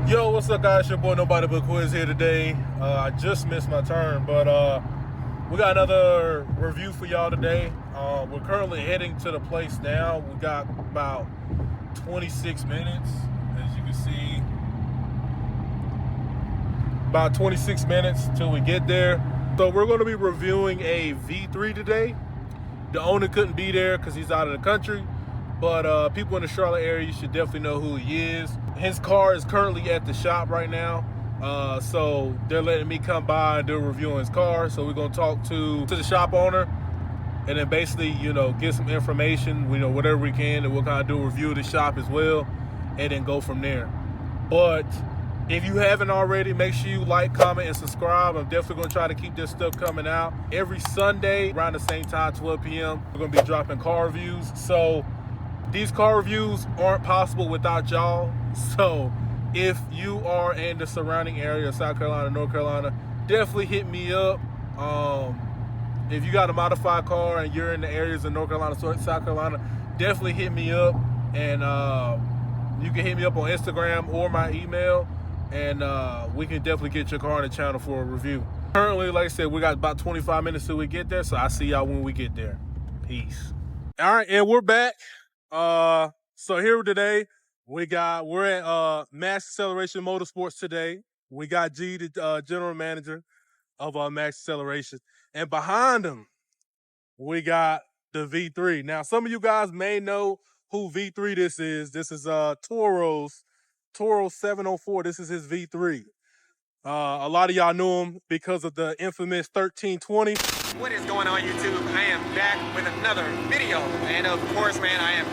Yo, what's up, guys? Your boy Nobody But Quiz here today. I just missed my turn, but we got another review for y'all today. We're currently heading to the place now. We got about 26 minutes, as you can see. About 26 minutes till we get there. So we're going to be reviewing a V3 today. The owner couldn't be there because he's out of the country, but people in the Charlotte area, you should definitely know who he is. His car is currently at the shop right now, so they're letting me come by and do a review on his car. So we're gonna talk to the shop owner, and then basically, get some information, whatever we can, and we'll kind of do a review of the shop as well, and then go from there. But if you haven't already, make sure you like, comment, and subscribe. I'm definitely going to try to keep this stuff coming out every Sunday around the same time, 12 p.m. We're going to be dropping car reviews. So these car reviews aren't possible without y'all. So if you are in the surrounding area of South Carolina, North Carolina, definitely hit me up. If you got a modified car and you're in the areas of North Carolina, South Carolina, definitely hit me up. And you can hit me up on Instagram or my email, and we can definitely get your car on the channel for a review. Currently, like I said, we got about 25 minutes till we get there, so I'll see y'all when we get there. Peace. All right, and we're back. So here today, we're at Max Acceleration Motorsports today. We got G, the general manager of Max Acceleration, and behind him, we got the V3. Now, some of you guys may know who V3 this is. This is Toro 704. This is his V3. A lot of y'all know him because of the infamous 1320. What is going on, YouTube? I am back with another video, and of course, man, I am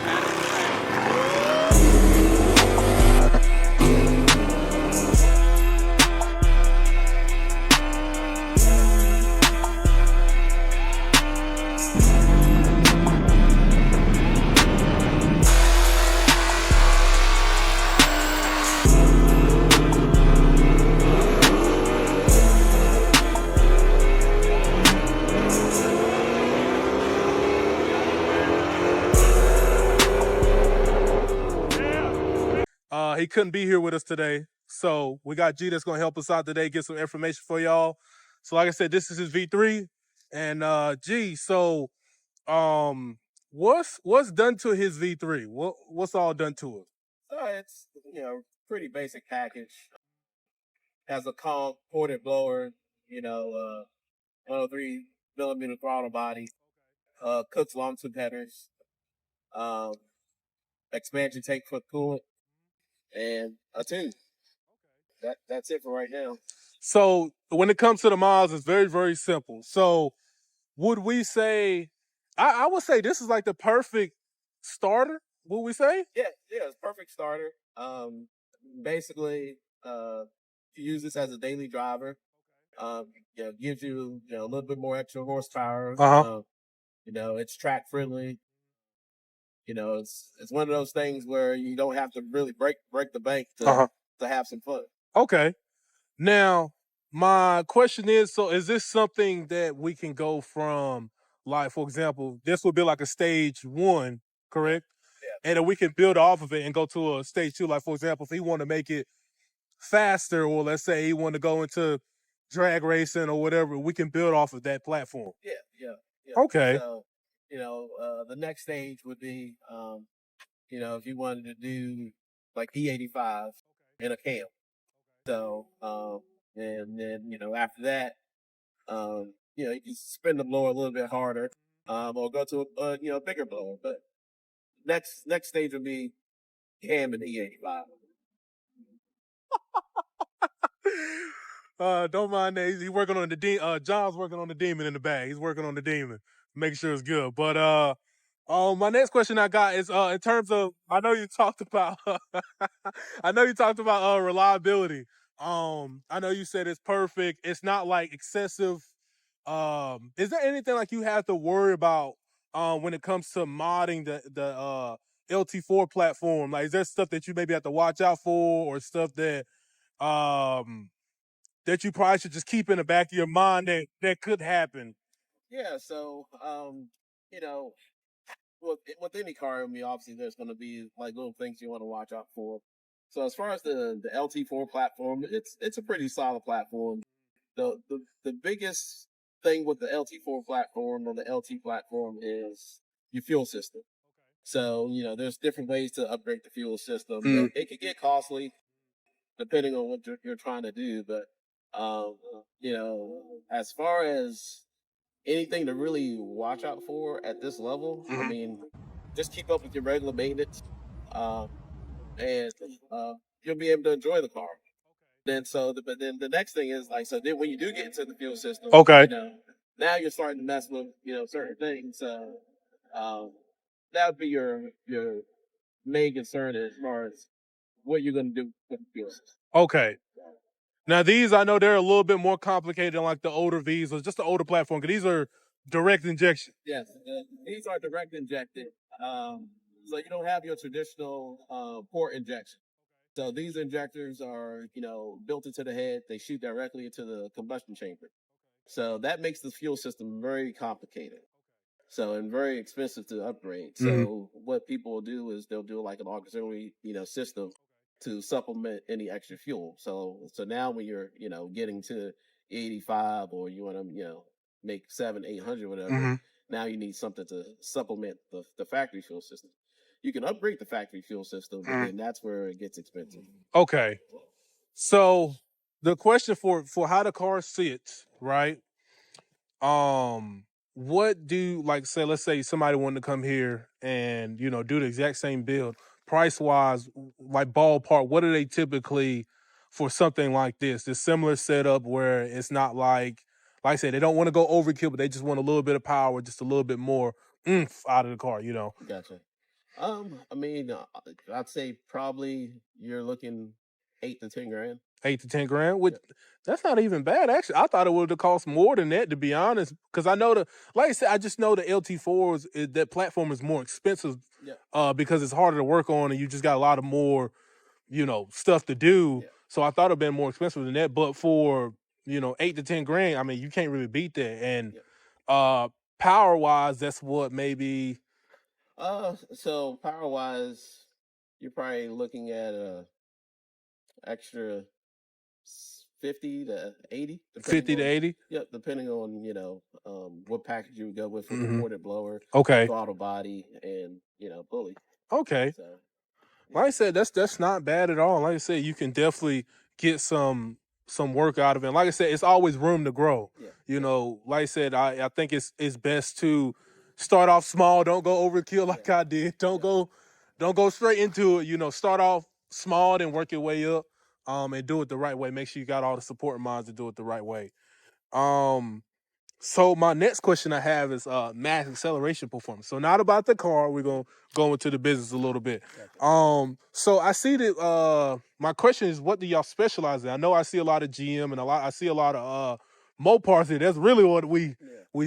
He couldn't be here with us today, so we got G that's gonna help us out today, get some information for y'all. So, like I said, this is his V3, and G. So, what's done to his V3? What's all done to it? It's pretty basic package. Has a calm ported blower, 103 millimeter throttle body, cooks long tube headers, um, expansion tank for coolant, and a tune. That's it for right now. So when it comes to the miles, it's very, very simple. So would we say, I would say this is like the perfect starter, would we say? Yeah, it's perfect starter. Basically, you use this as a daily driver. Gives you a little bit more extra horsepower. It's track friendly. It's one of those things where you don't have to really break the bank to have some fun. Okay. Now, my question is, so is this something that we can go from, like, for example, this would be like a stage 1, correct? Yeah. And then we can build off of it and go to a stage 2. Like, for example, if he want to make it faster, or let's say he want to go into drag racing or whatever, we can build off of that platform. Yeah. Okay. So, the next stage would be, if you wanted to do like E85 in a cam. So, and then, after that, you can spin the blower a little bit harder, or go to a bigger blower. But next stage would be cam and E85. Don't mind that. He's working on the John's working on the demon in the bag. He's working on the demon, make sure it's good. But my next question I got is in terms of, I know you talked about reliability. I know you said it's perfect. It's not like excessive. Is there anything like you have to worry about when it comes to modding the LT4 platform? Like, is there stuff that you maybe have to watch out for, or stuff that that you probably should just keep in the back of your mind that could happen? Yeah. So, with any car, I mean, obviously there's going to be like little things you want to watch out for. So as far as the LT4 platform, it's a pretty solid platform. The biggest thing with the LT4 platform on the LT platform is your fuel system. So, there's different ways to upgrade the fuel system. It could get costly depending on what you're trying to do. But, as far as anything to really watch out for at this level, I mean, just keep up with your regular maintenance, um, and you'll be able to enjoy the car. But then the next thing is like, so then when you do get into the fuel system, Okay. Now you're starting to mess with, certain things. So, that would be your main concern as far as what you're going to do with the fuel system. Okay. Now these, I know they're a little bit more complicated than like the older V's or just the older platform, because these are direct injection. Yes, these are direct injected. So you don't have your traditional port injection. So these injectors are, built into the head. They shoot directly into the combustion chamber. So that makes the fuel system very complicated. So, and very expensive to upgrade. So what people will do is they'll do like an auxiliary, system to supplement any extra fuel. So now when you're, getting to 85 or you want to, make 800, whatever, now you need something to supplement the factory fuel system. You can upgrade the factory fuel system, but then that's where it gets expensive. Okay. So the question for how the car sits, right? What do, like, say, let's say somebody wanted to come here and do the exact same build, price wise, like ballpark, what are they typically for something like this similar setup where it's not like I said, they don't want to go overkill, but they just want a little bit of power, just a little bit more oomph out of the car, Gotcha. I mean, I'd say probably you're looking 8 to 10 grand. 8 to 10 grand, which that's not even bad. Actually, I thought it would have cost more than that, to be honest. Because I know like I said, I just know the LT4s, that platform is more expensive, because it's harder to work on, and you just got a lot of more, stuff to do. Yeah. So I thought it'd been more expensive than that. But for 8 to 10 grand, I mean, you can't really beat that. And power wise, that's what maybe. So power wise, you're probably looking at a extra 50 to 80, 50 to 80. Yeah, depending on what package you would go with for the ported blower, Okay. throttle body, and pulley. Okay. So, Like I said, that's not bad at all. Like I said, you can definitely get some work out of it. And like I said, it's always room to grow. Like I said, I think it's best to start off small. Don't go overkill like I did. Don't go straight into it. Start off small, then work your way up. And do it the right way. Make sure you got all the supporting minds to do it the right way. So my next question I have is max acceleration performance. So not about the car. We're gonna go into the business a little bit. So I see that my question is, what do y'all specialize in? I know I see a lot of GM and I see a lot of Mopars here. That's really what we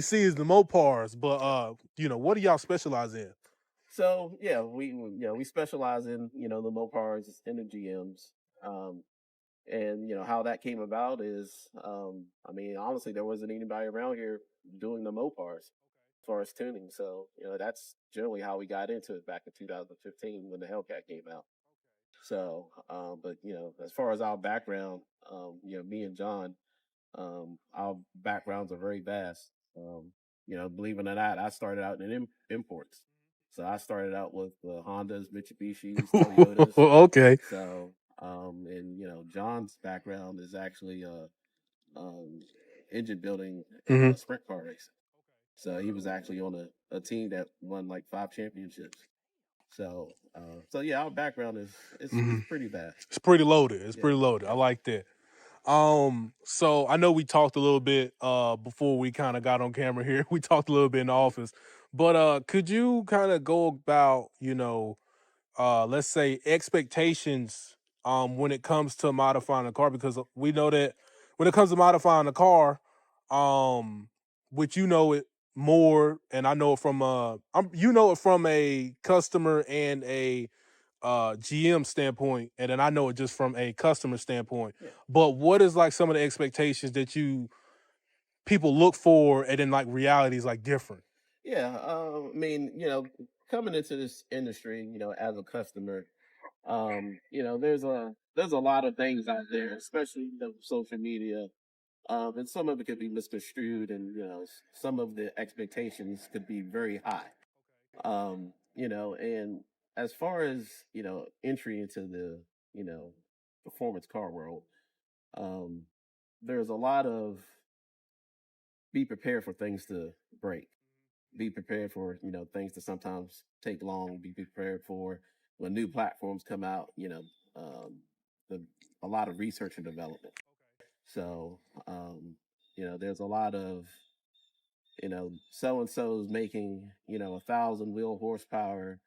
see is the Mopars. But what do y'all specialize in? So we specialize in the Mopars and the GMs. And how that came about is, I mean, honestly, there wasn't anybody around here doing the Mopars as far as tuning. So that's generally how we got into it back in 2015 when the Hellcat came out. So, but as far as our background, me and John, our backgrounds are very vast. Believe it or not, I started out in imports. So I started out with Hondas, Mitsubishis, Toyotas. Okay. So, and John's background is actually engine building and sprint car racing. So he was actually on a team that won like 5 championships. So, yeah, our background is pretty bad. It's pretty loaded. It's pretty loaded. I like that. So I know we talked a little bit before we kind of got on camera here. We talked a little bit in the office, but could you kind of go about, let's say expectations when it comes to modifying a car, because we know that when it comes to modifying a car, which it more, and I know it from a customer and a GM standpoint, and then I know it just from a customer standpoint. But what is like some of the expectations that people look for, and then like reality is like different? Yeah, I mean, coming into this industry, as a customer, you know, there's a lot of things out there, especially the social media. And some of it could be misconstrued, and you know, some of the expectations could be very high. You know, and as far as you know, entry into the you know performance car world, um, there's a lot of be prepared for things to break. Be prepared for you know things to sometimes take long. Be prepared for when new platforms come out. You know, the a lot of research and development. So, you know, there's a lot of, you know, so and so's making, you know, 1,000 wheel horsepower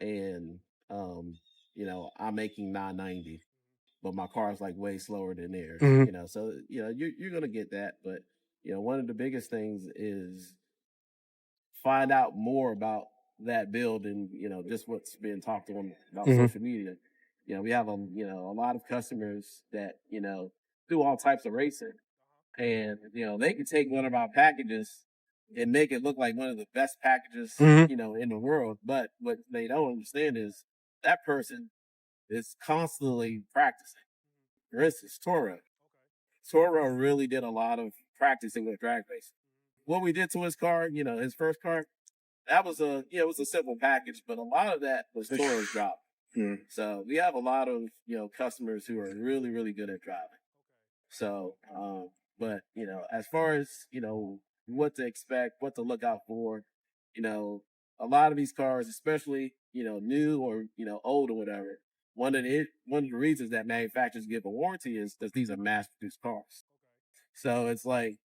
and, um, you know, I'm making 990, but my car's like way slower than theirs, Mhm. you know. So, you know, you're going to get that. But, you know, one of the biggest things is find out more about that build and, you know, just what's been talked on about Mhm. social media. You know, we have you know, a lot of customers that, you know, do all types of racing. And you know they can take one of our packages and make it look like one of the best packages Mhm. you know in the world. But what they don't understand is that person is constantly practicing. For instance, Toro really did a lot of practicing with drag racing. What we did to his car, you know, his first car, that was it was a simple package, but a lot of that was Toro's job. Mhm. So we have a lot of you know customers who are really really good at driving. So, but you know, as far as you know, what to expect, what to look out for, you know, a lot of these cars, especially you know, new or you know, old or whatever. One of the reasons that manufacturers give a warranty is because these are mass-produced cars. So it's like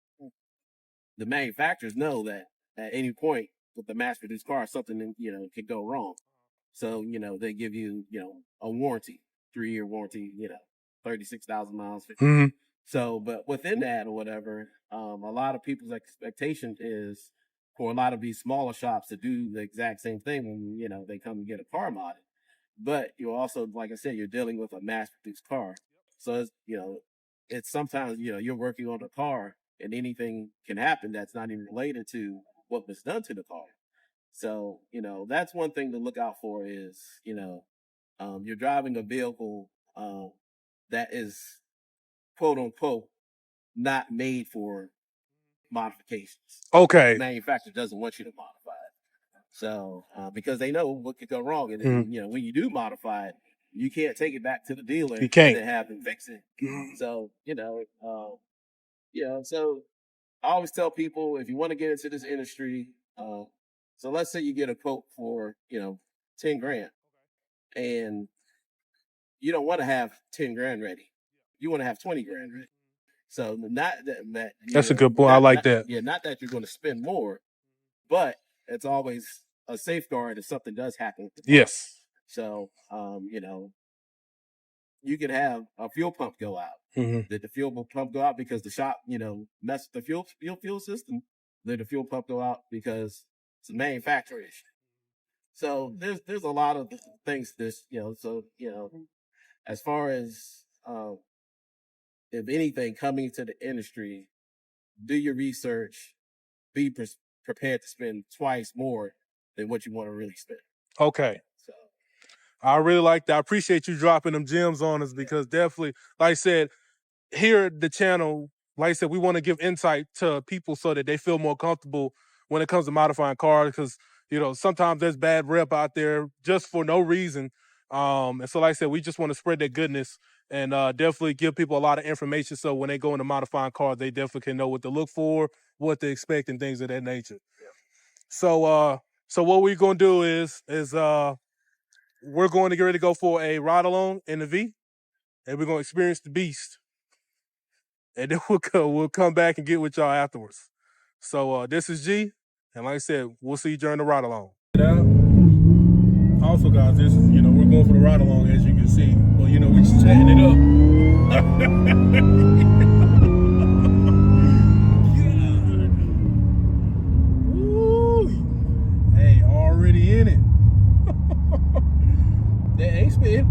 the manufacturers know that at any point with the mass-produced car, something you know could go wrong. So you know, they give you you know a warranty, 3-year warranty, you know, 36,000 miles. Mhm. So, but within that or whatever, a lot of people's expectation is for a lot of these smaller shops to do the exact same thing when you know they come and get a car modded. But you also, like I said, you're dealing with a mass-produced car, so it's, you know, it's sometimes you know you're working on a car and anything can happen that's not even related to what was done to the car. So you know that's one thing to look out for is you know you're driving a vehicle that is quote unquote not made for modifications. The Okay. manufacturer doesn't want you to modify it. So, because they know what could go wrong. And Mhm. then, you know, when you do modify it, you can't take it back to the dealer You and can't. then have them fix it. Mhm. So, so I always tell people if you want to get into this industry, so let's say you get a quote for, you know, 10 grand and you don't want to have 10 grand ready. You want to have 20 grand ready. So not that you That's a know, good point. I like that. not that you're going to spend more, but it's always a safeguard if something does happen with the car. Yes. So you know, you could have a fuel pump go out. Mhm. Did the fuel pump go out because the shop, you know, messed with the fuel system? Did the fuel pump go out because it's a manufacturer issue? So there's a lot of things this, you know, so you know, as far as if anything coming to the industry, do your research, be prepared to spend twice more than what you want to really spend. Okay. So, I really like that. I appreciate you dropping them gems on us because definitely, like I said, here at the channel, like I said, we want to give insight to people so that they feel more comfortable when it comes to modifying cars because, you know, sometimes there's bad rep out there just for no reason. And so, like I said, we just want to spread that goodness and definitely give people a lot of information so when they go into modifying cars, they definitely can know what to look for, what to expect, and things of that nature. So what we're going to do is we're going to get ready to go for a ride along in the V, and we're going to experience the beast. And then we'll come back and get with y'all afterwards. So this is G, and like I said, we'll see you during the ride along. Also, guys, this is we're going for the ride along as you can see. Well, we're just chatting it up. Woo! Hey, already in it. That ain't spin.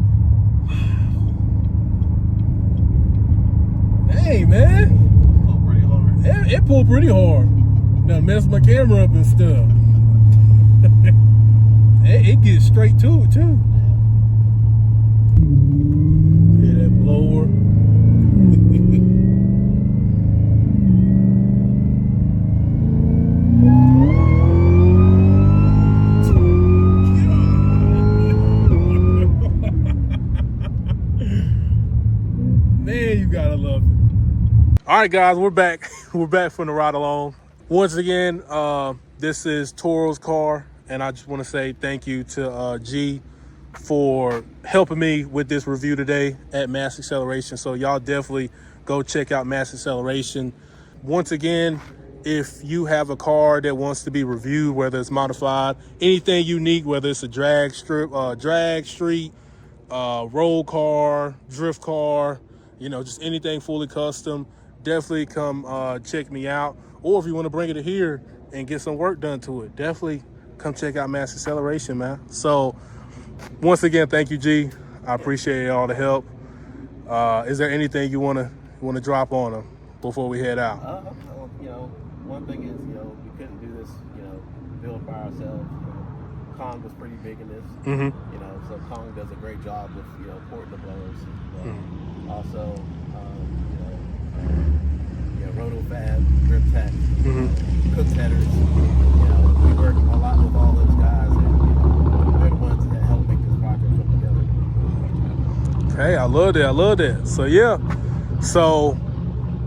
Hey, man. pulled pretty hard. It pulled pretty hard. Now messed my camera up and stuff. It gets straight to it too. Man, you gotta love it. All right, guys, we're back. We're back from the ride along. Once again, this is Toro's car, and I just want to say thank you to G for helping me with this review today at Mass Acceleration. So y'all definitely go check out Mass Acceleration. Once again, if you have a car that wants to be reviewed, whether it's modified, anything unique, whether it's a drag street, road car, drift car, you know, just anything fully custom, definitely come check me out. Or if you want to bring it here and get some work done to it, definitely come check out Mass Acceleration, man. So once again, thank you, G. I appreciate all the help. Is there anything you want to drop on them before we head out? You know, one thing is, you know, we couldn't do this, you know, build by ourselves. You know, Kong was pretty big in this. Mm-hmm. You know, so Kong does a great job with, you know, porting the blowers. Mm-hmm. Also, you know, RotoFab, Grip Tech, Cook Headers. You know, we work a lot with all those guys, and you know, they're the ones that help make this project come together. Hey, I love that. I love that. So yeah. So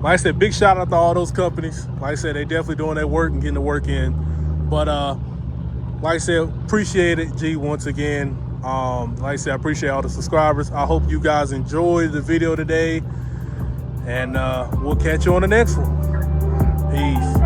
like I said, big shout out to all those companies. Like I said, they definitely doing their work and getting the work in. But like I said, appreciate it, G, once again. Like I said, I appreciate all the subscribers. I hope you guys enjoyed the video today. And we'll catch you on the next one. Peace.